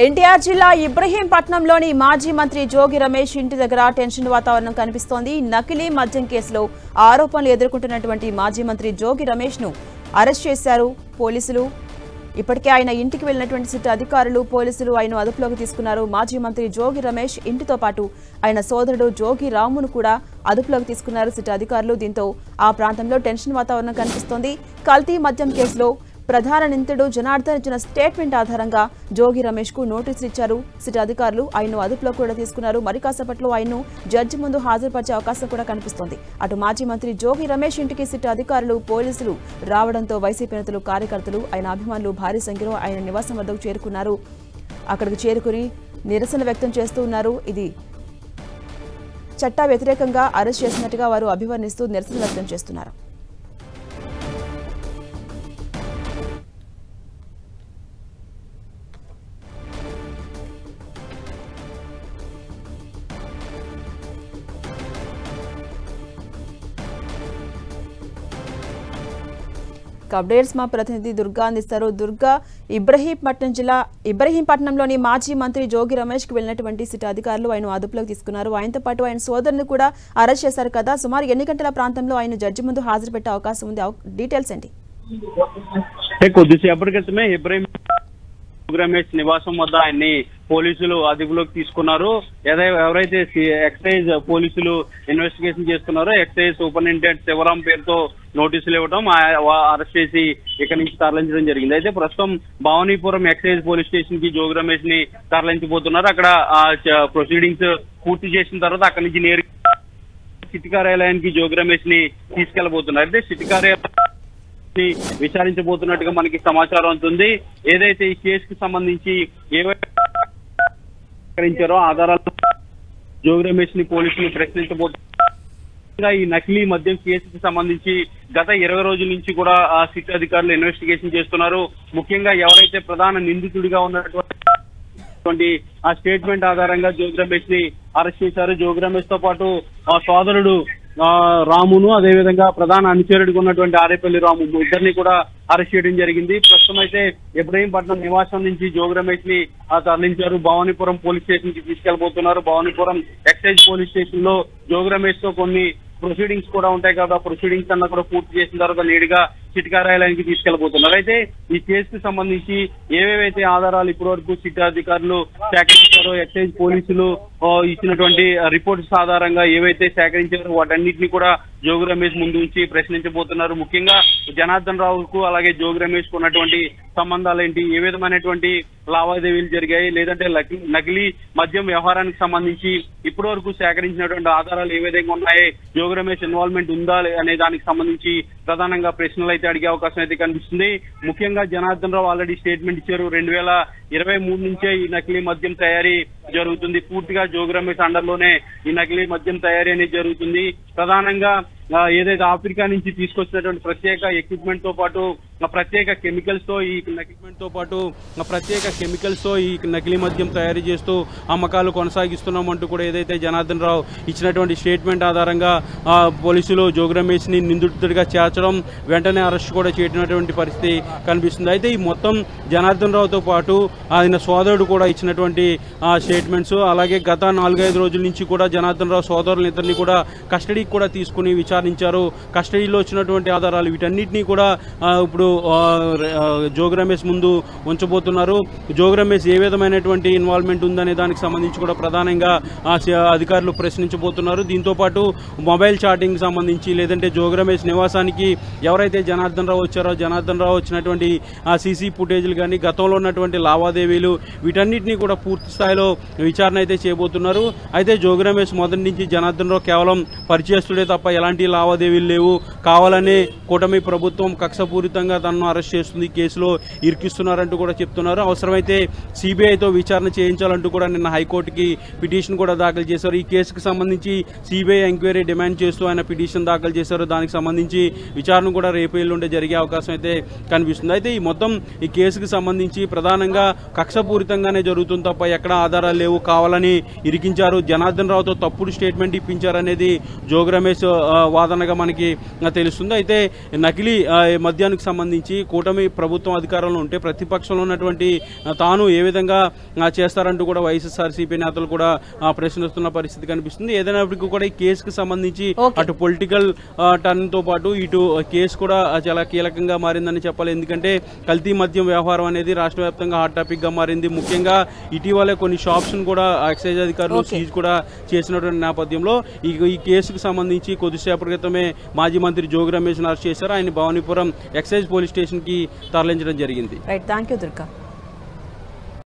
ఎన్టీఆర్ జిల్లా ఇబ్రహీంపట్నంలోని మాజీ మంత్రి జోగి రమేష్ ఇంటి దగ్గర టెన్షన్ వాతావరణం కనిపిస్తోంది. నకిలీ మద్యం కేసులో ఆరోపణలు ఎదుర్కొంటున్నటువంటి మాజీ మంత్రి జోగి రమేష్ ను అరెస్ట్ చేశారు పోలీసులు. ఇప్పటికే ఆయన ఇంటికి వెళ్లినటువంటి సిట్ అధికారులు పోలీసులు ఆయన అదుపులోకి తీసుకున్నారు. మాజీ మంత్రి జోగి రమేష్ ఇంటితో పాటు ఆయన సోదరుడు జోగి రామును కూడా అదుపులోకి తీసుకున్నారు సిట్ అధికారులు. దీంతో ఆ ప్రాంతంలో టెన్షన్ వాతావరణం కనిపిస్తోంది. కల్తీ మద్యం కేసులో ప్రధాన నిందితుడు జనార్దన్ ఇచ్చిన స్టేట్మెంట్ ఆధారంగా జోగి రమేష్ కు నోటీసులు ఇచ్చారు సిట్ అధికారులు. ఆయన్ను అదుపులో కూడా తీసుకున్నారు. మరి కాసేపట్లో ఆయన్ను జడ్జి ముందు హాజరుపరిచే అవకాశం కూడా కనిపిస్తోంది. అటు మాజీ మంత్రి జోగి రమేష్ ఇంటికి సిట్ అధికారులు పోలీసులు రావడంతో వైసీపీ నేతలు కార్యకర్తలు ఆయన అభిమానులు భారీ సంఖ్యలో ఆయన నివాసం వద్దకు చేరుకున్నారు. అక్కడికి చేరుకుని నిరసన వ్యక్తం చేస్తూ ఉన్నారు. ఇది చట్ట వ్యతిరేకంగా అరెస్ట్ చేసినట్టుగా వారు అభివర్ణిస్తూ నిరసన వ్యక్తం చేస్తున్నారు. అప్డేట్స్ మా ప్రతినిధి దుర్గా అందిస్తారు. దుర్గా, ఇబ్రహీంపట్నంలోని మాజీ మంత్రి జోగి రమేష్ కి వెళ్లినటువంటి సిట్ అధికారులు ఆయన అదుపులోకి తీసుకున్నారు. ఆయనతో పాటు ఆయన సోదరుని కూడా అరెస్ట్ చేశారు కదా. సుమారు ఎన్ని గంటల ప్రాంతంలో ఆయన జడ్జి ముందు హాజరు పెట్టే అవకాశం ఉంది? డీటెయిల్స్ ఏంటి? కొద్దిసేపటి క్రితమే ఇబ్రహీం రమేష్ నివాసం వద్ద ఆయన్ని పోలీసులు అదుపులోకి తీసుకున్నారు. ఎవరైతే ఎక్సైజ్ పోలీసులు ఇన్వెస్టిగేషన్ చేస్తున్నారో ఎక్సైజ్ సూపరింటెండెంట్ శివరాం పేరుతో నోటీసులు ఇవ్వడం అరెస్ట్ చేసి ఇక్కడి నుంచి తరలించడం జరిగింది. అయితే ప్రస్తుతం భవానీపురం ఎక్సైజ్ పోలీస్ స్టేషన్ కి జోగి రమేష్ ని తరలించబోతున్నారు. అక్కడ ప్రొసీడింగ్స్ పూర్తి చేసిన తర్వాత అక్కడి నుంచి నేరుగా సిటీ కార్యాలయానికి జోగి రమేష్ ని తీసుకెళ్లబోతున్నారు. అయితే సిటీ కార్యాలయం విచారించబోతున్నట్టుగా మనకి సమాచారం అందుతుంది. ఏదైతే ఈ కేసుకు సంబంధించి ఏవైతే ఆధారాలు జోగి రమేష్ ని పోలీసులు ప్రశ్నించబోతున్నారు. ఈ నకిలీ మద్యం కేసుకు సంబంధించి గత 20 రోజుల నుంచి కూడా సిట్ అధికారులు ఇన్వెస్టిగేషన్ చేస్తున్నారు. ముఖ్యంగా ఎవరైతే ప్రధాన నిందితుడిగా ఉన్నటువంటి ఆ స్టేట్మెంట్ ఆధారంగా జోగి రమేష్ ని అరెస్ట్ చేశారు. జోగి రమేష్ తో పాటు ఆ సోదరుడు రామును, అదేవిధంగా ప్రధాన అనుచరుడిగా ఉన్నటువంటి ఆరేపల్లి రాము ఇద్దరిని కూడా అరెస్ట్ చేయడం జరిగింది. ప్రస్తుతం అయితే ఇబ్రహీంపట్నం నివాసం నుంచి జోగి రమేష్ ని తరలించారు. భవానీపురం పోలీస్ స్టేషన్ కి తీసుకెళ్లబోతున్నారు. భవానీపురం ఎక్సైజ్ పోలీస్ స్టేషన్ లో జోగి రమేష్ తో కొన్ని ప్రొసీడింగ్స్ కూడా ఉంటాయి కదా, ప్రొసీడింగ్స్ అన్న కూడా పూర్తి చేసిన తర్వాత నేరుగా సిట్ కార్యాలయానికి తీసుకెళ్లబోతున్నారు. అయితే ఈ కేసుకు సంబంధించి ఏవేవైతే ఆధారాలు ఇప్పటి వరకు సిట్ అధికారులు సేకరించారో ఎక్సైజ్ పోలీసులు ఇచ్చినటువంటి రిపోర్ట్స్ ఆధారంగా ఏవైతే సేకరించారో వాటన్నిటిని కూడా జోగి రమేష్ ముందు ఉంచి ప్రశ్నించబోతున్నారు. ముఖ్యంగా జనార్దన్ రావుకు అలాగే జోగి రమేష్ కు ఉన్నటువంటి సంబంధాలు ఏంటి, ఏ విధమైనటువంటి లావాదేవీలు జరిగాయి, లేదంటే నకిలీ మద్యం వ్యవహారానికి సంబంధించి ఇప్పటి వరకు సేకరించినటువంటి ఆధారాలు ఏ విధంగా ఉన్నాయి, జోగి రమేష్ ఇన్వాల్వ్మెంట్ ఉందా అనే దానికి సంబంధించి ప్రధానంగా ప్రశ్నలు అయితే అడిగే అవకాశం అయితే కనిపిస్తుంది. ముఖ్యంగా జనార్దన్ రావు ఆల్రెడీ స్టేట్మెంట్ ఇచ్చారు. 2023 నుంచే ఈ నకిలీ మద్యం తయారీ జరుగుతుంది. పూర్తిగా జోగి రమేష్ అండర్లోనే ఈ నకిలీ మద్యం తయారీ అనేది జరుగుతుంది. ప్రధానంగా ఏదైతే ఆఫ్రికా నుంచి తీసుకొచ్చినటువంటి ప్రత్యేక ఎక్విప్మెంట్ తో పాటు ప్రత్యేక కెమికల్స్ తో ఈ నకిలీ మద్యం తయారీ చేస్తూ అమ్మకాలు కొనసాగిస్తున్నామంటూ కూడా ఏదైతే జనార్దన్ రావు ఇచ్చినటువంటి స్టేట్మెంట్ ఆధారంగా పోలీసులు జోగి రమేష్ ని నిందితుడిగా చేర్చడం, వెంటనే అరెస్ట్ కూడా చేయటువంటి పరిస్థితి కనిపిస్తుంది. అయితే ఈ మొత్తం జనార్దన్ రావుతో పాటు ఆయన సోదరుడు కూడా ఇచ్చినటువంటి స్టేట్మెంట్స్, అలాగే గత 4-5 రోజుల నుంచి కూడా జనార్దన్ రావు సోదరులిద్దరిని కూడా కస్టడీకి కూడా తీసుకుని విచారించారు. కస్టడీలో వచ్చినటువంటి ఆధారాలు వీటన్నిటినీ కూడా ఇప్పుడు జోగి రమేష్ ముందు ఉంచబోతున్నారు. జోగి రమేష్ ఏ విధమైనటువంటి ఇన్వాల్వ్మెంట్ ఉందనే దానికి సంబంధించి కూడా ప్రధానంగా అధికారులు ప్రశ్నించబోతున్నారు. దీంతో పాటు మొబైల్ చాటింగ్ సంబంధించి, లేదంటే జోగి రమేష్ నివాసానికి ఎవరైతే జనార్దన్ రావు వచ్చారో జనార్దన్ రావు వచ్చినటువంటి సీసీ ఫుటేజ్లు కానీ గతంలో ఉన్నటువంటి లావాదేవీలు వీటన్నిటినీ కూడా పూర్తి స్థాయిలో విచారణ అయితే చేయబోతున్నారు. అయితే జోగి రమేష్ మొదటి నుంచి జనార్దన్ రావు కేవలం పరిచయస్తుడే తప్ప ఎలాంటి లావాదేవీలు లేవు, కావాలనే కూటమి ప్రభుత్వం కక్షపూరితంగా తనను అరెస్ట్ చేస్తుంది, కేసులో ఇరికిస్తున్నారంటూ కూడా చెప్తున్నారు. అవసరమైతే సిబిఐతో విచారణ చేయించాలంటూ కూడా నిన్న హైకోర్టుకి పిటిషన్ కూడా దాఖలు చేశారు. ఈ కేసుకు సంబంధించి సిబిఐ ఎంక్వైరీ డిమాండ్ చేస్తూ ఆయన పిటిషన్ దాఖలు చేశారు. దానికి సంబంధించి విచారణ కూడా రేపు ఎల్లుండి జరిగే అవకాశం అయితే కనిపిస్తుంది. అయితే ఈ మొత్తం ఈ కేసుకు సంబంధించి ప్రధానంగా కక్షపూరితంగానే జరుగుతుంది తప్ప ఎక్కడ ఆధారాలు లేవు, కావాలని ఇరికించారు, జనార్దన్ రావుతో తప్పుడు స్టేట్మెంట్ ఇప్పించారనేది జోగి రమేష్ వాదనగా మనకి తెలుస్తుంది. అయితే నకిలీ మద్యానికి సంబంధించి సంబంధించి కూటమి ప్రభుత్వం అధికారంలో ఉంటే ప్రతిపక్షంలో ఉన్నటువంటి తాను ఏ విధంగా చేస్తారంటూ కూడా వైఎస్ఆర్సీపీ నేతలు కూడా ప్రశ్నిస్తున్న పరిస్థితి కనిపిస్తుంది. ఏదైనప్పటికీ కూడా ఈ కేసుకు సంబంధించి అటు పొలిటికల్ టర్న్ తో పాటు ఇటు కేసు కూడా చాలా కీలకంగా మారిందని చెప్పాలి. ఎందుకంటే కల్తీ మద్యం వ్యవహారం అనేది రాష్ట్ర వ్యాప్తంగా హాట్ టాపిక్ గా మారింది. ముఖ్యంగా ఇటీవలే కొన్ని షాప్స్ కూడా ఎక్సైజ్ అధికారులు సీజ్ కూడా చేసినటువంటి నేపథ్యంలో ఈ కేసుకు సంబంధించి కొద్దిసేపటి క్రితమే మాజీ మంత్రి జోగి రమేష్ అరెస్ట్ చేశారు. ఆయన భవానీపురం ఎక్సైజ్ పోలీస్ స్టేషన్ కి తరలించడం జరిగింది. Right, thank you Durga.